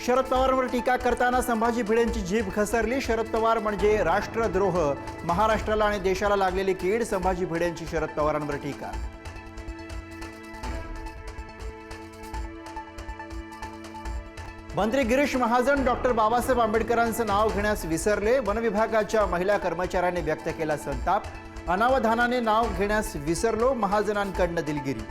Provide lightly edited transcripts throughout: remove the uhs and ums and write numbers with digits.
शरद पवारांवर टीका करताना संभाजी भिडेंची जीभ घसरली। शरद पवार म्हणजे राष्ट्रद्रोह, महाराष्ट्राला आणि देशाला लागलेली कीड। संभाजी भिडेंची शरद पवारांवर टीका। मंत्री गिरीश महाजन डॉक्टर बाबासाहेब आंबेडकरांचं नाव घेण्यास विसरले। वन विभागाच्या महिला कर्मचाऱ्यांनी व्यक्त केला संताप। अनावधानाने नाव घेण्यास विसरलो, महाजनांकडून दिलगिरी।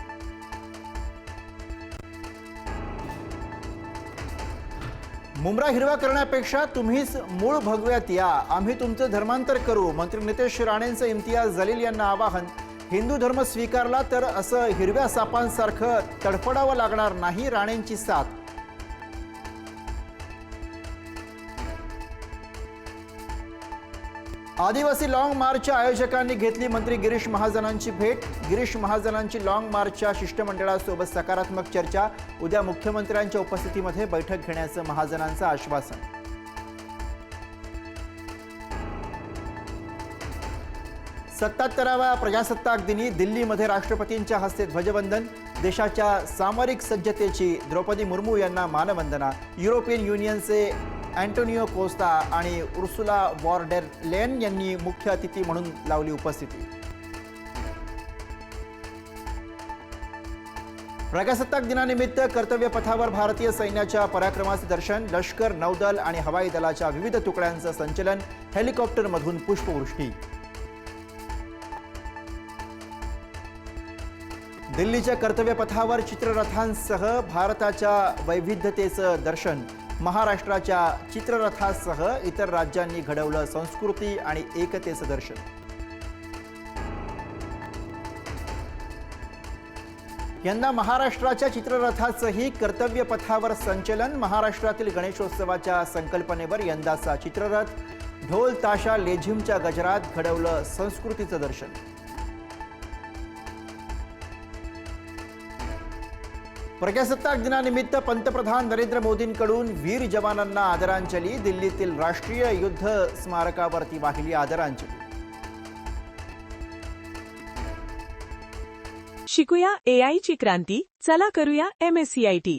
मुंब्रा हिरवा करण्यापेक्षा तुम्हीच मूळ भगव्यात या, आम्ही तुमचं धर्मांतर करू। मंत्री नितेश राणेंचं इम्तियाज जलील यांना आवाहन। हिंदू धर्म स्वीकारला तर असं हिरव्या सापांसारखं तडफडावं लागणार नाही, राणेंची साथ। आदिवासी लॉंग मार्चच्या आयोजकांनी घेतली मंत्री गिरीश महाजनांची भेट। गिरीश महाजनांची लॉंग मार्चच्या शिष्टमंडळासोबत सकारात्मक चर्चा। उद्या मुख्यमंत्र्यांच्या उपस्थितीमध्ये बैठक घेण्याचं महाजनांचं आश्वासन। सत्तावन्नाव्या प्रजासत्ताक दिनी दिल्लीमध्ये राष्ट्रपतींच्या हस्ते ध्वजवंदन। देशाच्या सामरिक सज्जतेची द्रौपदी मुर्मू यांना मानवंदना। युरोपियन युनियनचे अँटोनियो कोस्टा आणि उर्सुला वॉन डेर लेयन यांनी मुख्य अतिथी म्हणून लावली उपस्थिती। प्रजासत्ताक दिनानिमित्त कर्तव्य पथावर भारतीय सैन्याच्या पराक्रमाचे दर्शन। लष्कर, नौदल आणि हवाई दलाच्या विविध तुकड्यांचं संचलन। हेलिकॉप्टरमधून पुष्पवृष्टी। दिल्लीच्या कर्तव्य पथावर चित्ररथांसह भारताच्या वैविध्यतेचं दर्शन। महाराष्ट्राच्या चित्ररथासह इतर राज्यांनी घडवलं संस्कृती आणि एकतेचं दर्शन। यंदा महाराष्ट्राच्या चित्ररथाचंही कर्तव्य पथावर संचलन। महाराष्ट्रातील गणेशोत्सवाच्या संकल्पनेवर यंदाचा चित्ररथ। ढोल ताशा लेझिमच्या गजरात घडवलं संस्कृतीचं दर्शन। प्रजासत्ताक दिनानिमित्त पंतप्रधान नरेंद्र मोदींकडून वीर जवानांना आदरांजली। दिल्लीतील राष्ट्रीय युद्ध स्मारकावरती वाहिली आदरांजली। शिकूया AI ची क्रांती, चला करूया MSCIT।